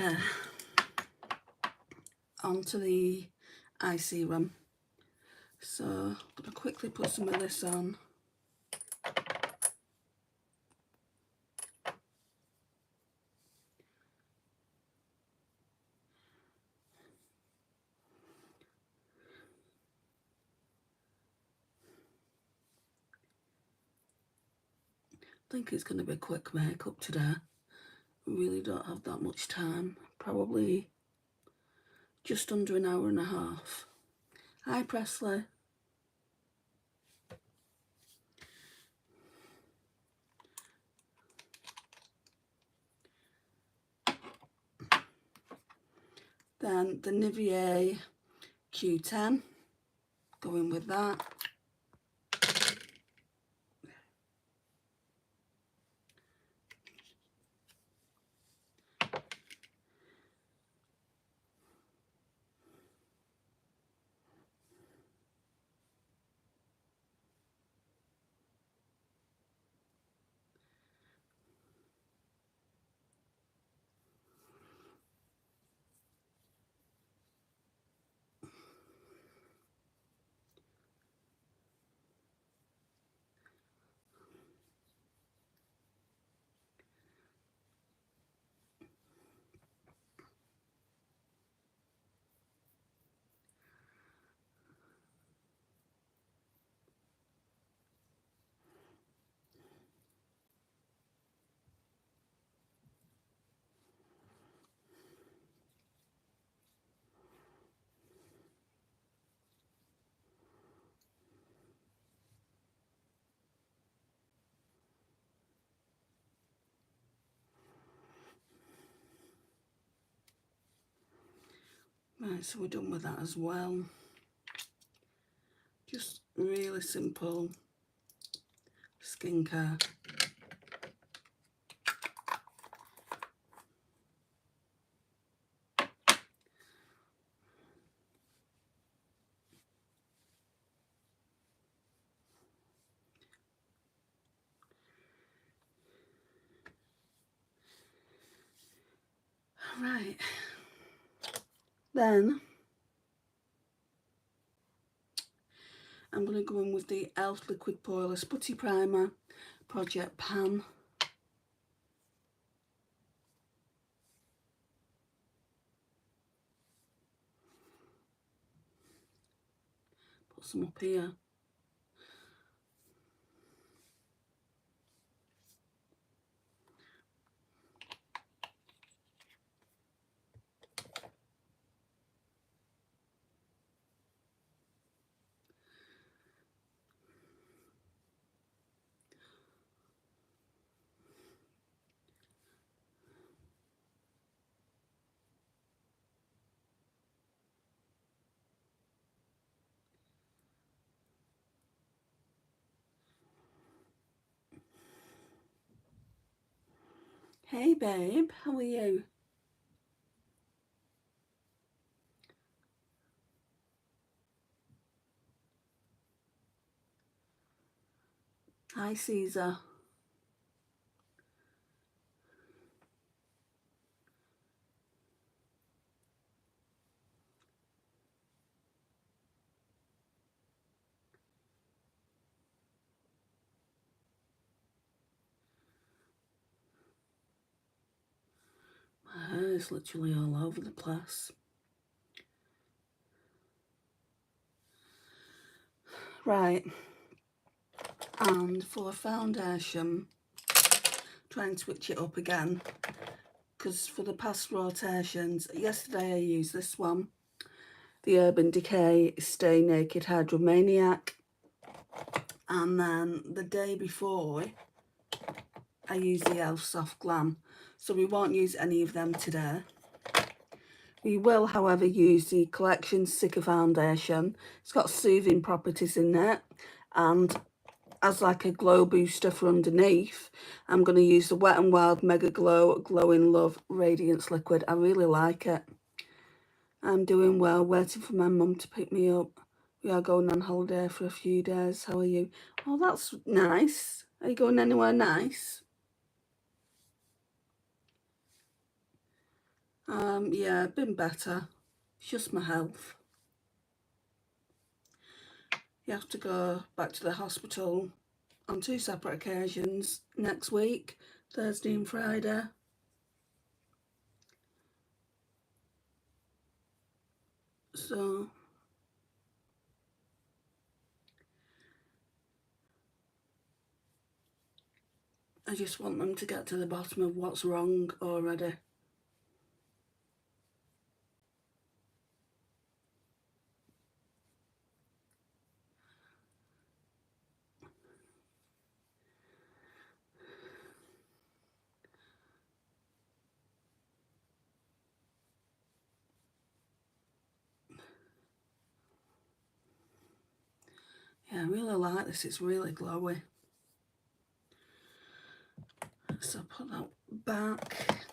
Okay, onto the eye serum. So I'm going to quickly put some of this on. I think it's going to be quick makeup today. I really don't have that much time. Probably just under an hour and a half. Hi Presley. Then the Nivea Q10, going with that. Right, so we're done with that as well. Just really simple skincare. Right, then I'm going to go in with the e.l.f. Liquid Poreless Putty Primer Project Pan. Put some up here. Hey babe, how are you? Hi Caesar. My hair is literally all over the place. Right, and for foundation, try and switch it up again, because for the past rotations, yesterday I used this one, the Urban Decay Stay Naked Hydromaniac, and then the day before I used the e.l.f. Soft Glam. So we won't use any of them today. We will, however, use the Collection Sticker Foundation. It's got soothing properties in it, and as like a glow booster for underneath, I'm going to use the Wet n Wild Mega Glow Glow in Love Radiance Liquid. I really like it. I'm doing well, waiting for my mum to pick me up. We are going on holiday for a few days. How are you? Oh, that's nice. Are you going anywhere nice? Yeah, been better. It's just my health. You have to go back to the hospital on 2 separate occasions next week, Thursday and Friday. So I just want them to get to the bottom of what's wrong already. Yeah, I really like this, it's really glowy. So put that back.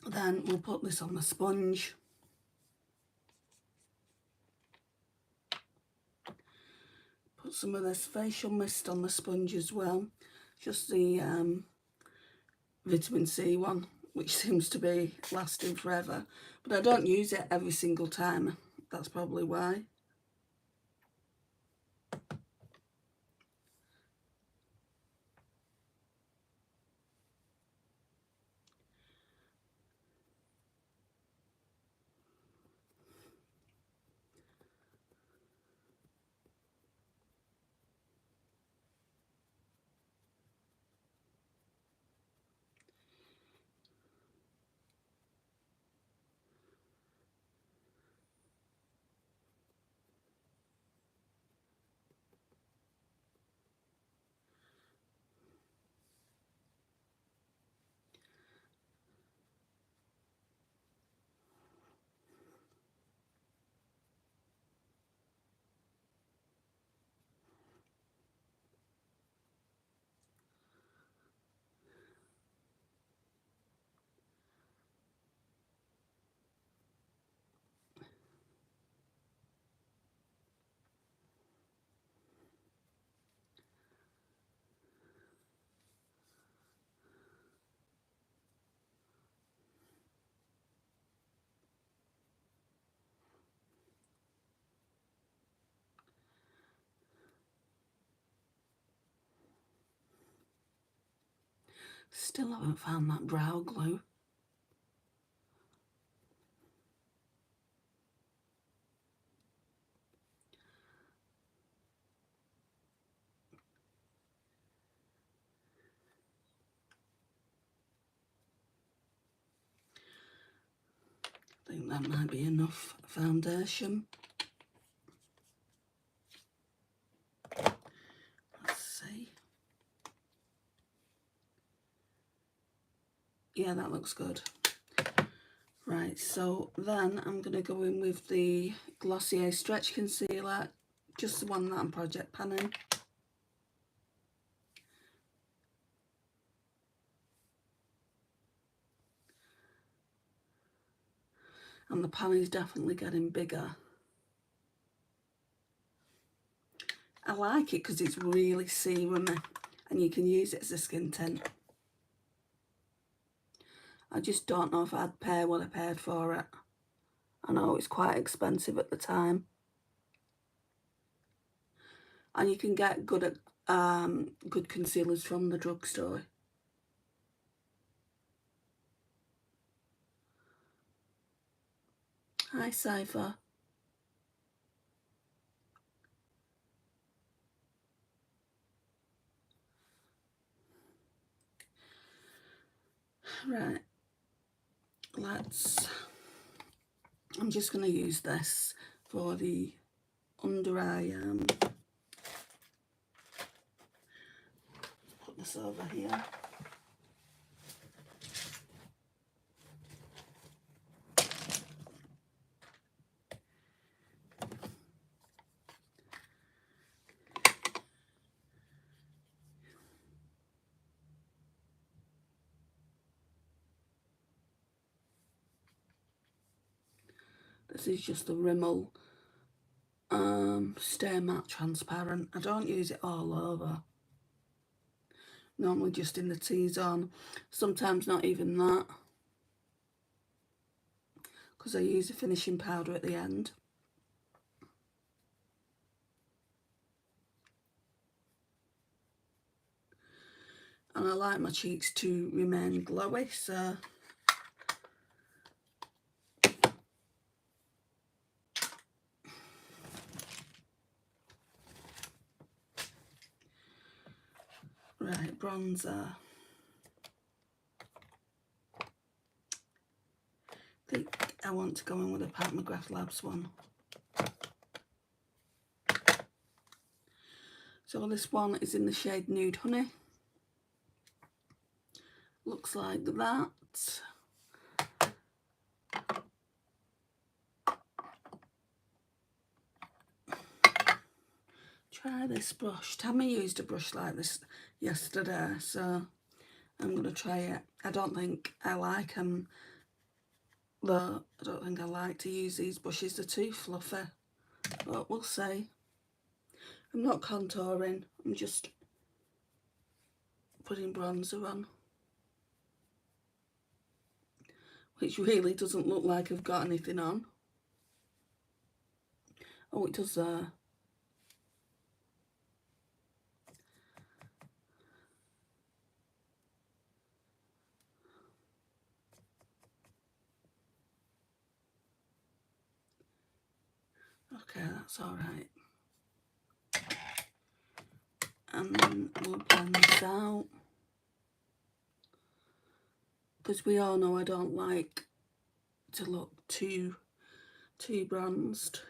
Then we'll put this on the sponge. Put some of this facial mist on the sponge as well. Just the vitamin C one, which seems to be lasting forever. But I don't use it every single time. That's probably why. Still haven't found that brow glue. I think that might be enough foundation. Let's see. Yeah, that looks good. Right, so then I'm going to go in with the Glossier Stretch Concealer, just the one that I'm project panning. And the pan is definitely getting bigger. I like it because it's really serumy and you can use it as a skin tint. I just don't know if I'd pay what I paid for it. I know it's quite expensive at the time. And you can get good concealers from the drugstore. Hi, Cypher. Right, I'm just going to use this for the under eye. Put this over here. This is just the Rimmel Stay Matte Transparent. I don't use it all over. Normally just in the T-zone. Sometimes not even that. because I use a finishing powder at the end. And I like my cheeks to remain glowy, so right, bronzer. I think I want to go in with a Pat McGrath Labs one. So this one is in the shade Nude Honey. Looks like that. Try this brush. Tammy used a brush like this yesterday, so I'm going to try it. I don't think I like them, though. I don't think I like to use these brushes. They're too fluffy, but we'll see. I'm not contouring. I'm just putting bronzer on, which really doesn't look like I've got anything on. Oh, it does there. Okay, that's all right. And then we'll blend this out, because we all know I don't like to look too bronzed.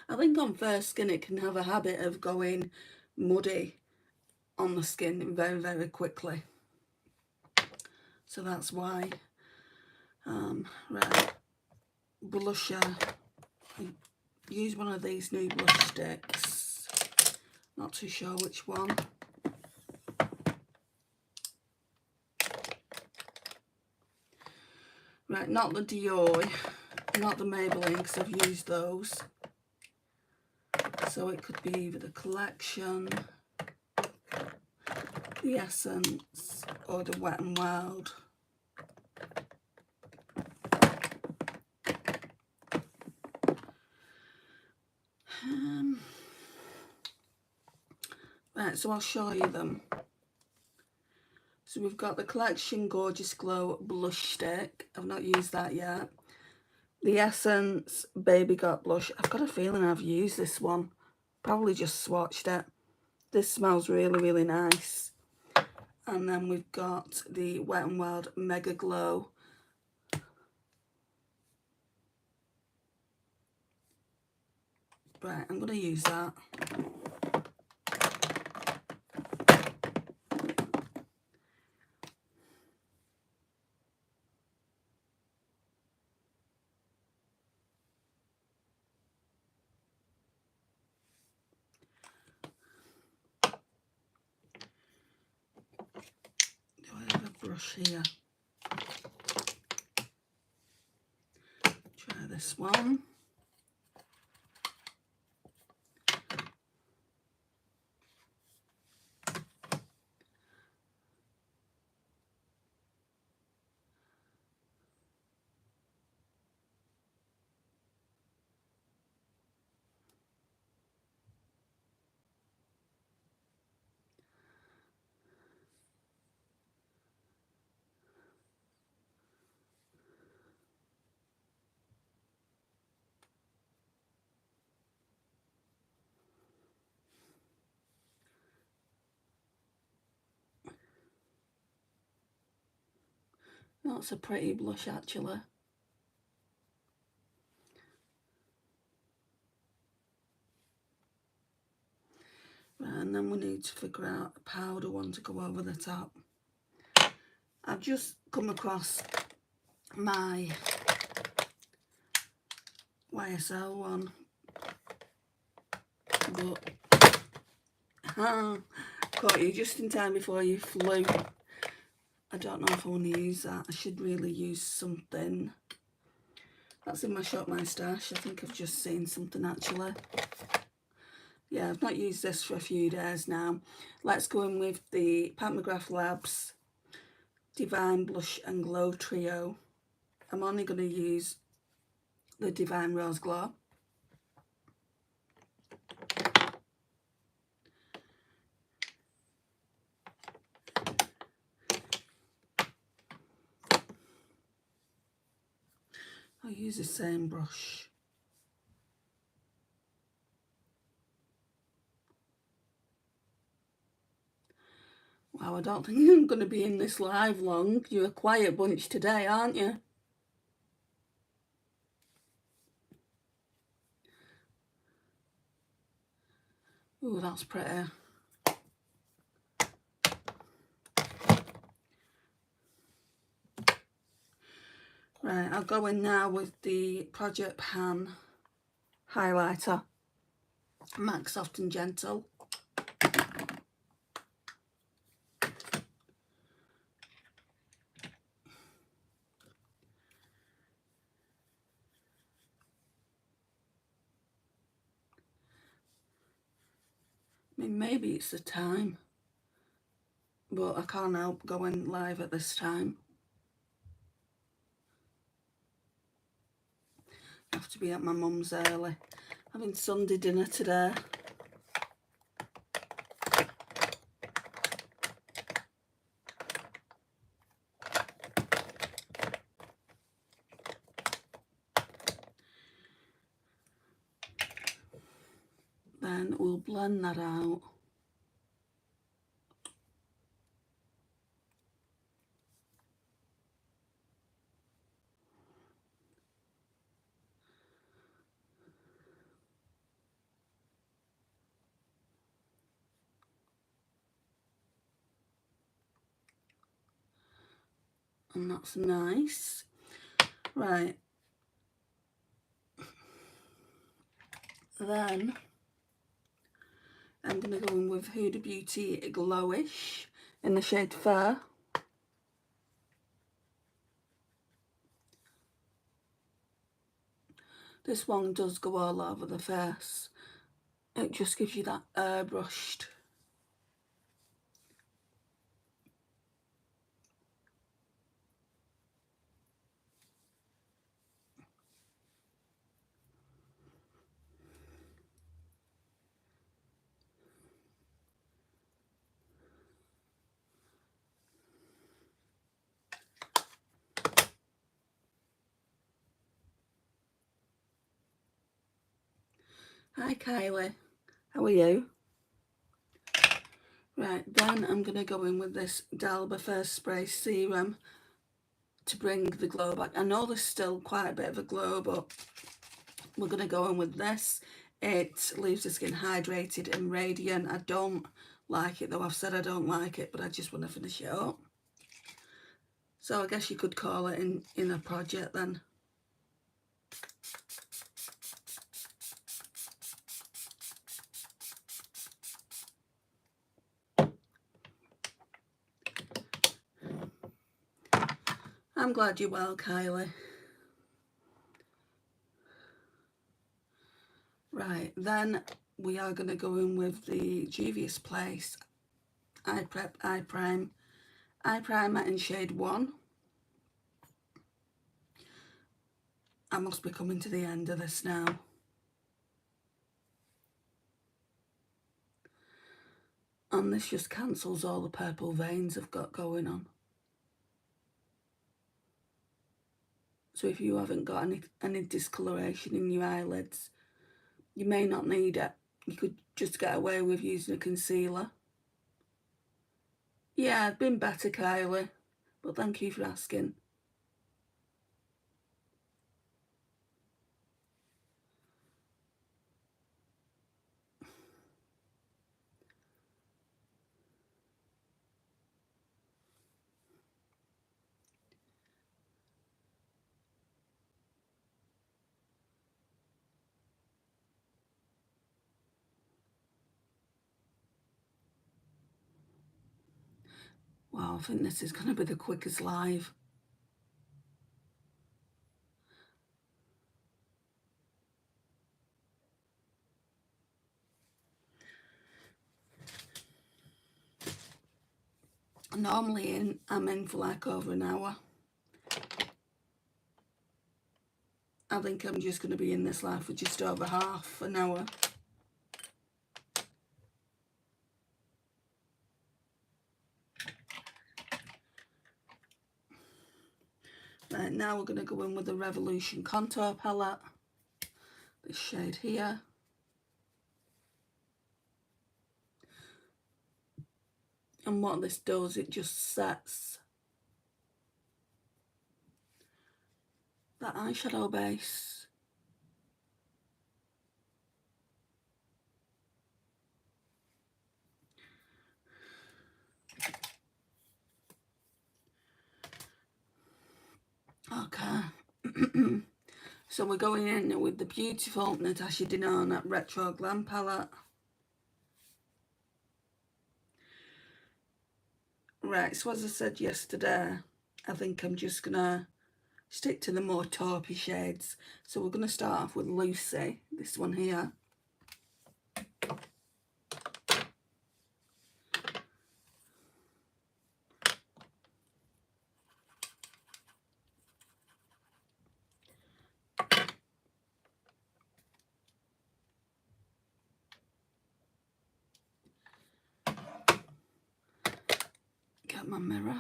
I think on fair skin it can have a habit of going muddy on the skin very, very quickly. So that's why. Right, blusher. I use one of these new blush sticks. Not too sure which one. Right, not the Dior, not the Maybelline, because I've used those. So it could be either the Collection, the Essence, or the Wet n Wild. Right, so I'll show you them. So we've got the Collection Gorgeous Glow Blush Stick. I've not used that yet. The Essence Baby Got Blush. I've got a feeling I've used this one. Probably just swatched it. This smells really, really nice. And then we've got the Wet n Wild Mega Glow. Right, I'm going to use that. Do I have a brush here? Try this one. That's a pretty blush, actually. Right, and then we need to figure out a powder one to go over the top. I've just come across my YSL one, but caught you just in time before you flew. I don't know if I want to use that. I should really use something. That's in my Shop My Stash. I think I've just seen something actually. Yeah, I've not used this for a few days now. Let's go in with the Pat McGrath Labs Divine Blush and Glow Trio. I'm only going to use the Divine Rose Glow. I'll use the same brush. Wow, I don't think I'm going to be in this live long. You're a quiet bunch today, aren't you? Ooh, that's pretty. Right, I'll go in now with the Project Pan highlighter. MAC Soft and Gentle. I mean, maybe it's the time, but I can't help going live at this time. I have to be at my mum's early. Having Sunday dinner today. Then we'll blend that out. And that's nice. Right. Then I'm going to go in with Huda Beauty Glowish in the shade Fair. This one does go all over the face. It just gives you that airbrushed. Hi Kylie, how are you? Right, then I'm going to go in with this Dalba First Spray Serum to bring the glow back. I know there's still quite a bit of a glow, but we're going to go in with this. It leaves the skin hydrated and radiant. I don't like it though. I've said I don't like it, but I just want to finish it up. So I guess you could call it in a project then. I'm glad you're well, Kylie. Right, then we are going to go in with the Juvia's Place Eye Prep Eye Prime Eye Primer in shade 1. I must be coming to the end of this now. And this just cancels all the purple veins I've got going on. So if you haven't got any discoloration in your eyelids, you may not need it. You could just get away with using a concealer. Yeah, I've been better, Kylie, but thank you for asking. Wow, I think this is going to be the quickest live. Normally I'm in for like over an hour. I think I'm just going to be in this live for just over half an hour. Right, now we're going to go in with the Revolution Contour Palette. This shade here. And what this does, it just sets that eyeshadow base. Okay. So we're going in with the beautiful Natasha Denona Retro Glam palette. Right, so as I said yesterday, I think I'm just going to stick to the more taupey shades. So we're going to start off with Lucy, this one here. Get my mirror.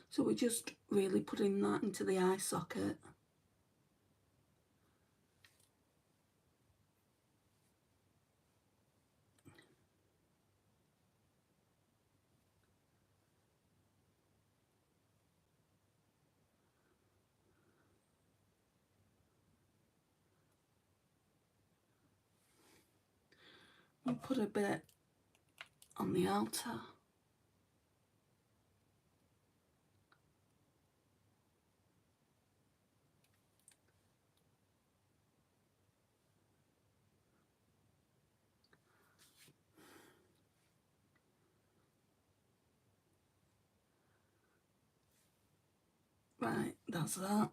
So we're just really putting that into the eye socket. We'll put a bit on the outer. Right, that's that.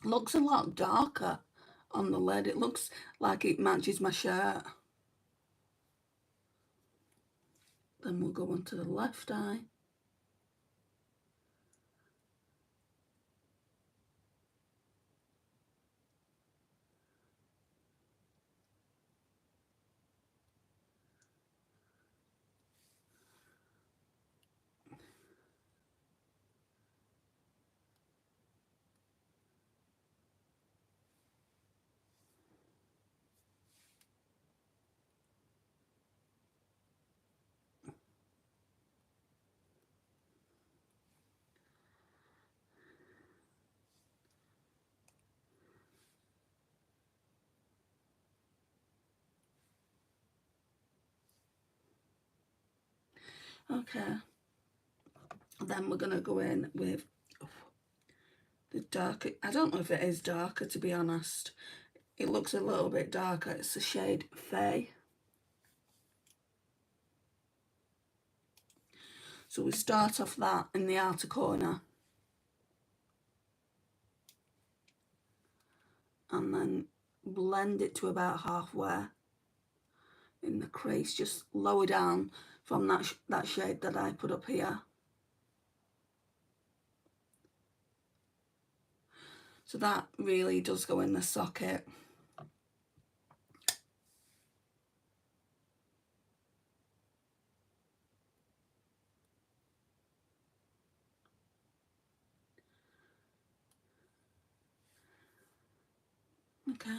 Looks a lot darker on the lid. It looks like it matches my shirt. Then we'll go on to the left eye. Okay. Then we're going to go in with the darker. I don't know if it is darker, to be honest. It looks a little bit darker. It's the shade Faye. So we start off that in the outer corner. And then blend it to about halfway in the crease, just lower down from that shade that I put up here. So that really does go in the socket. Okay.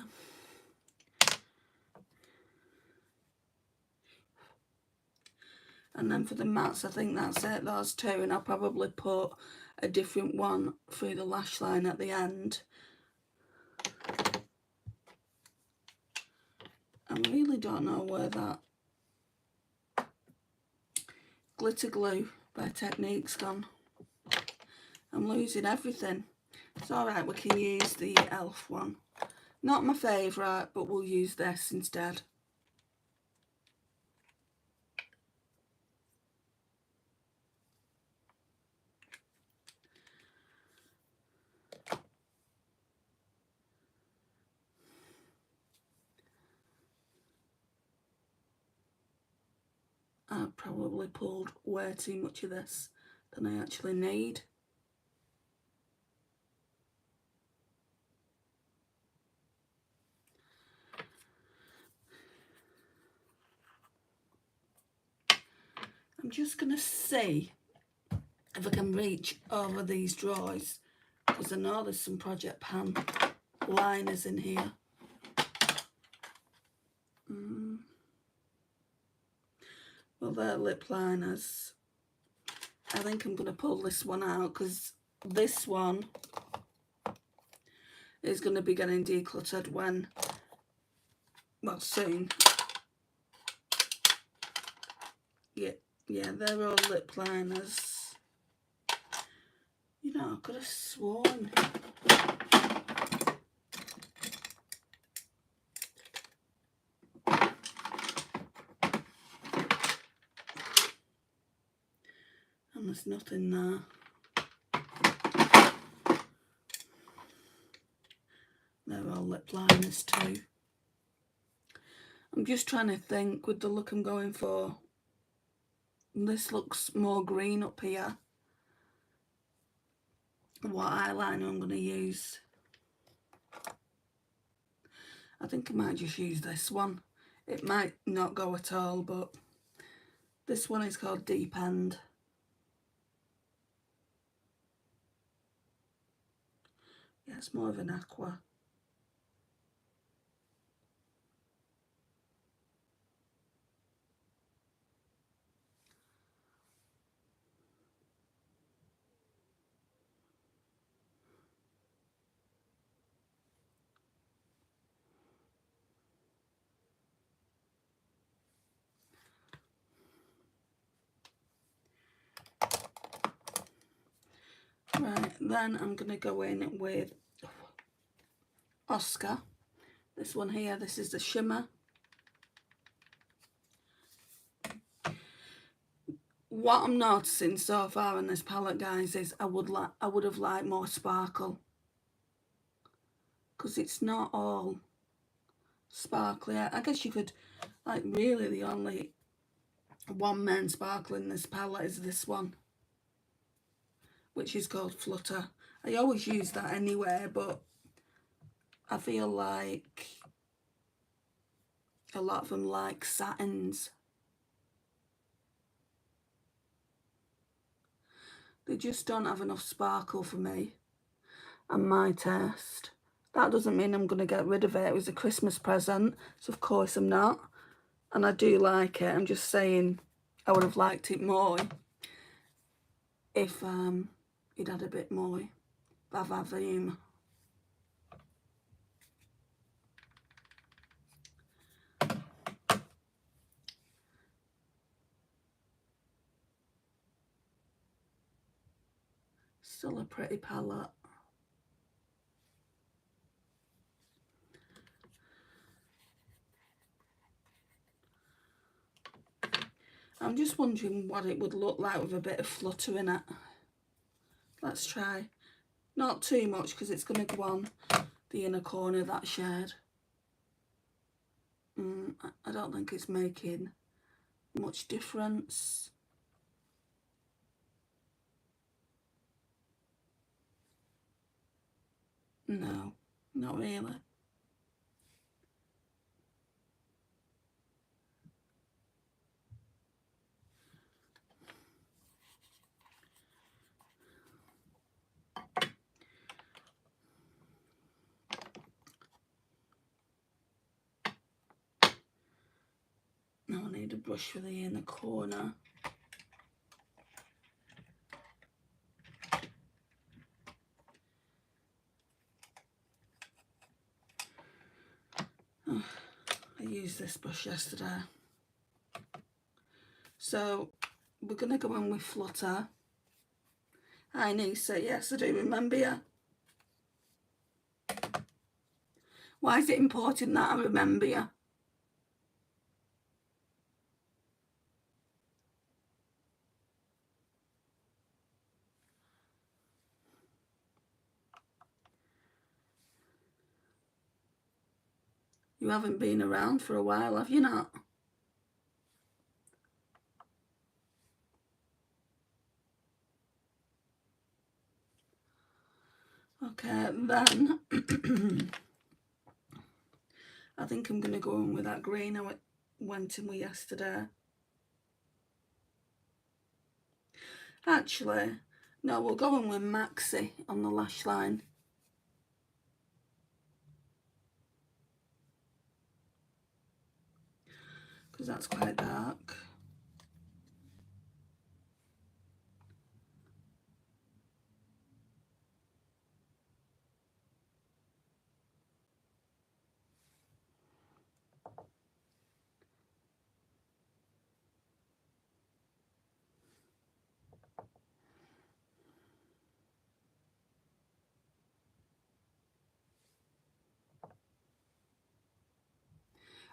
And then for the mattes, I think that's it, those two, and I'll probably put a different one through the lash line at the end. I really don't know where that glitter glue by Technique's gone. I'm losing everything. It's alright, we can use the e.l.f. one. Not my favourite, but we'll use this instead. I've probably pulled way too much of this than I actually need. I'm just going to see if I can reach over these drawers, because I know there's some Project Pan liners in here. Well, they're lip liners. I think I'm going to pull this one out, because this one is going to be getting decluttered when, well, soon. Yeah, they're all lip liners. You know, I could have sworn. And there's nothing there. They're all lip liners too. I'm just trying to think with the look I'm going for. This looks more green up here. What eyeliner I'm going to use. I think I might just use this one. It might not go at all, but this one is called Deep End. Yeah, it's more of an aqua. Right, then I'm going to go in with Oscar. This one here, this is the shimmer. What I'm noticing so far in this palette, guys, is I would have liked more sparkle, because it's not all sparkly. I guess you could, like, really the only one main sparkle in this palette is this one, which is called Flutter. I always use that anyway, but I feel like a lot of them like satins. They just don't have enough sparkle for me and my taste. That doesn't mean I'm going to get rid of it. It was a Christmas present, so of course I'm not. And I do like it. I'm just saying I would have liked it more if it had a bit more vavavoom. Still a pretty palette. I'm just wondering what it would look like with a bit of flutter in it. Let's try. Not too much, because it's going to go on the inner corner of that shade. I don't think it's making much difference. No, not really. Now I need a brush for the inner corner. Oh, I used this brush yesterday. So we're going to go in with Flutter. Hi Nisa, yes I do remember you. Why is it important that I remember you? You haven't been around for a while, have you not? Okay, then I think I'm going to go in with that green I went in with yesterday. Actually, no, we'll go in with Maxi on the lash line. Because that's quite dark.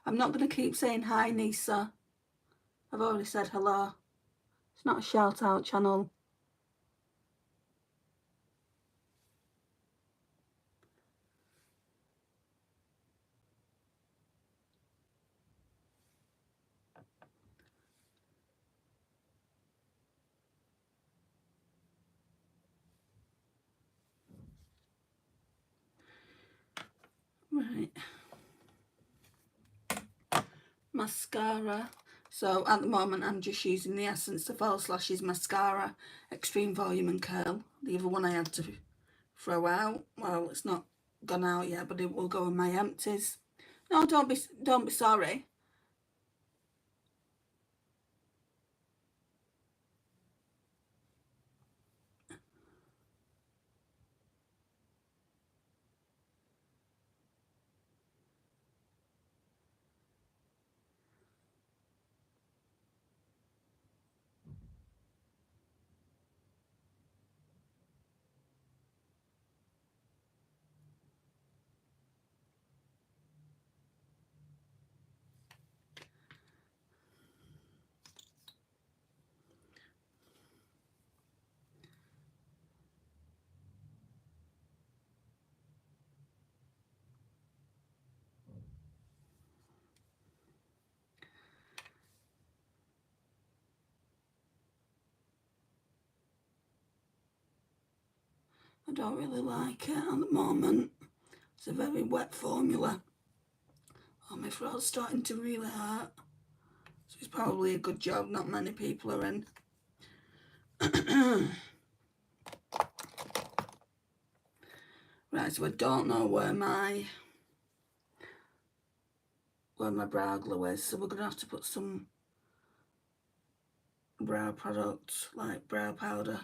I'm not going to keep saying hi, Nisa. I've already said hello. It's not a shout out channel. Right. Mascara. So at the moment I'm just using the Essence of False Lashes Mascara, Extreme Volume and Curl. The other one I had to throw out. Well, it's not gone out yet, but it will go in my empties. No, don't be sorry. I don't really like it at the moment. It's a very wet formula. Oh, my throat's starting to really hurt. So it's probably a good job not many people are in. Right, so I don't know where my brow glue is, so we're going to have to put some brow product, like brow powder.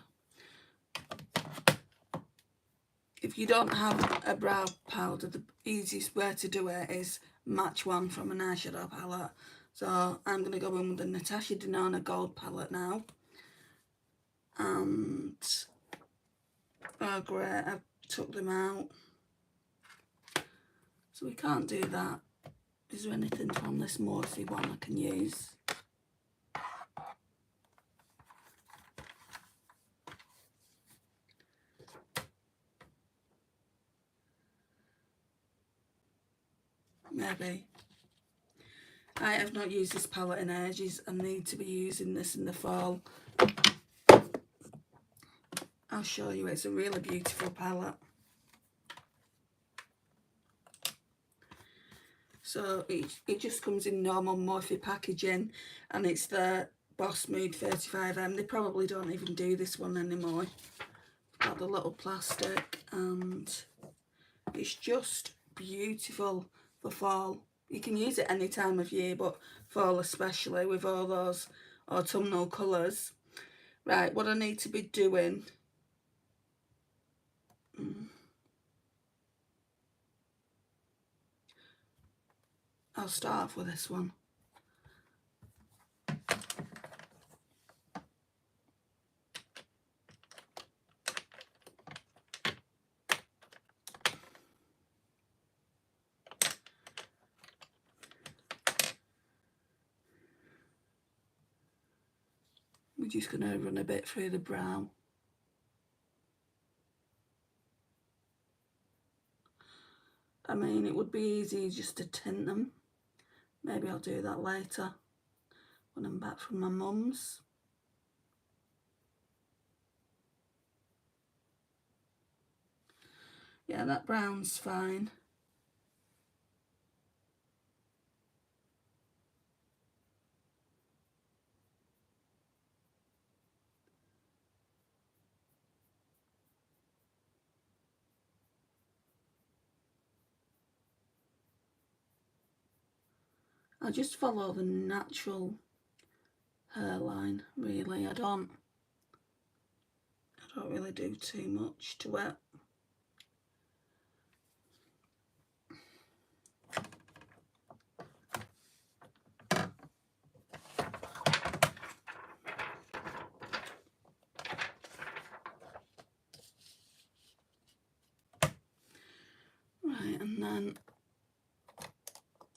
If you don't have a brow powder, the easiest way to do it is match one from an eyeshadow palette. So I'm going to go in with the Natasha Denona Gold palette now. And, oh great, I've took them out. So we can't do that. Is there anything from this Morphe one I can use? Maybe. I have not used this palette in ages. I need to be using this in the fall. I'll show you, it's a really beautiful palette. So it just comes in normal Morphe packaging, and it's the Boss Mood 35M. They probably don't even do this one anymore. It's got the little plastic, and it's just beautiful for fall. You can use it any time of year, but fall especially, with all those autumnal colours. Right, what I need to be doing... I'll start off with this one. We're just going to run a bit through the brow. I mean, it would be easy just to tint them. Maybe I'll do that later when I'm back from my mum's. Yeah, that brown's fine. I just follow the natural hairline, really. I don't really do too much to it. Right, and then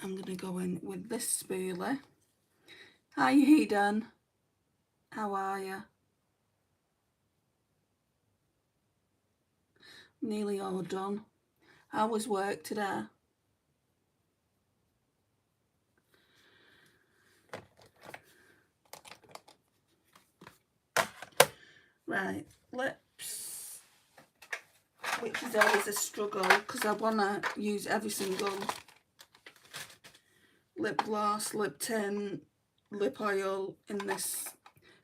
I'm going to go in with this spoolie. Hi Eden, how are you? Nearly all done. How was work today? Right, lips, which is always a struggle because I want to use every single lip gloss, lip tint, lip oil in this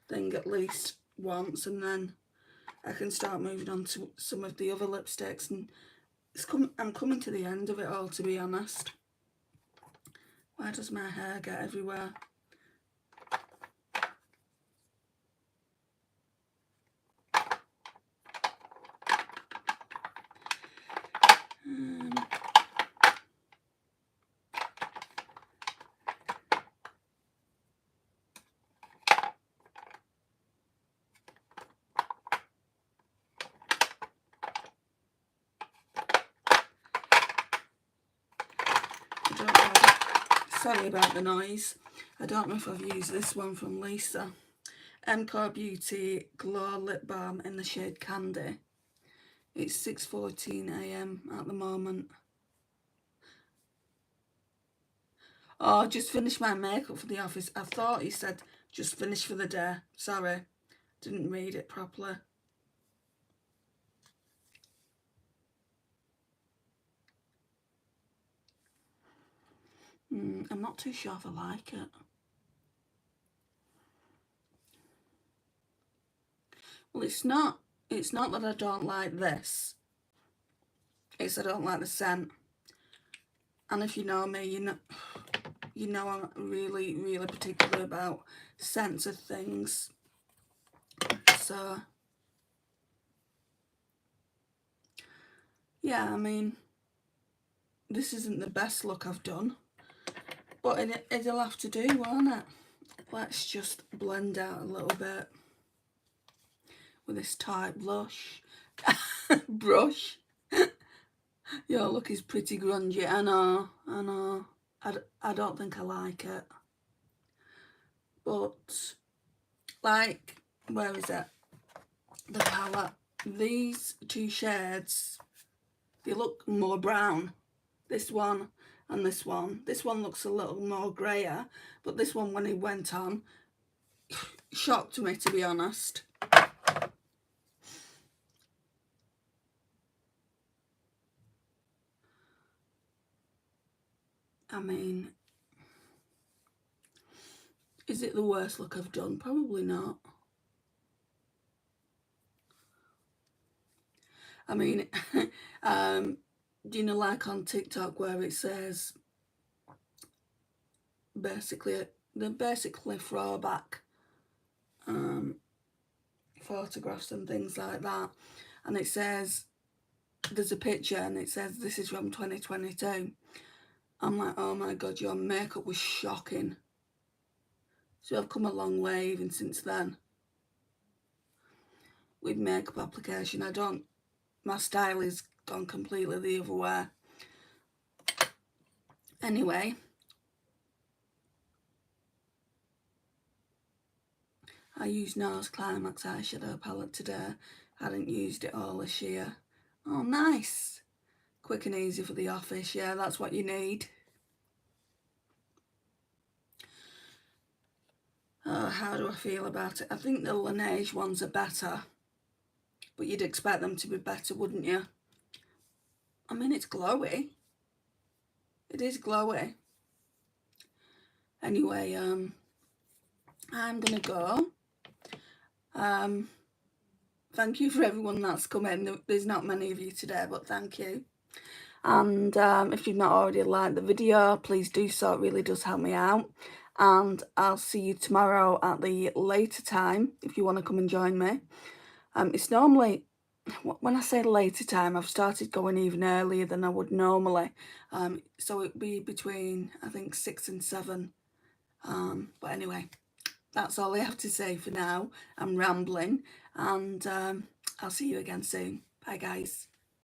thing at least once, and then I can start moving on to some of the other lipsticks, and I'm coming to the end of it all, to be honest. Why does my hair get everywhere? Sorry about the noise. I don't know if I've used this one from Lisa. MCore Beauty Glow Lip Balm in the shade Candy. It's 6:14 AM at the moment. Oh, just finished my makeup for the office. I thought he said just finished for the day. Sorry, didn't read it properly. I'm not too sure if I like it. Well, it's not that I don't like this. It's I don't like the scent. And if you know me, you know I'm really, really particular about scents of things. So, yeah, I mean, this isn't the best look I've done, but it'll have to do, won't it? Let's just blend out a little bit with this tight blush. Brush. Your look is pretty grungy. I know. I don't think I like it. But, like, where is it? The palette. These two shades, they look more brown. This one and this one. This one looks a little more grayer, but this one, when it went on, shocked me, to be honest. I mean, is it the worst look I've done? Probably not. I mean, do you know, like on TikTok where it says basically throwback photographs and things like that, and it says there's a picture and it says this is from 2022. I'm like, oh my god, your makeup was shocking. So I've come a long way even since then with makeup application. My style is gone completely the other way. Anyway, I used NARS Climax eyeshadow palette today. I hadn't used it all this year. Oh, nice. Quick and easy for the office. Yeah, that's what you need. How do I feel about it? I think the Laneige ones are better. But you'd expect them to be better, wouldn't you? I mean, it's glowy. It is glowy. Anyway, I'm gonna go. Thank you for everyone that's come in. There's not many of you today, but thank you. And if you've not already liked the video, please do so. It really does help me out. And I'll see you tomorrow at the later time if you want to come and join me. It's normally, when I say later time, I've started going even earlier than I would normally. So it'd be between, I think, 6 and 7. But anyway, that's all I have to say for now. I'm rambling, and I'll see you again soon. Bye, guys.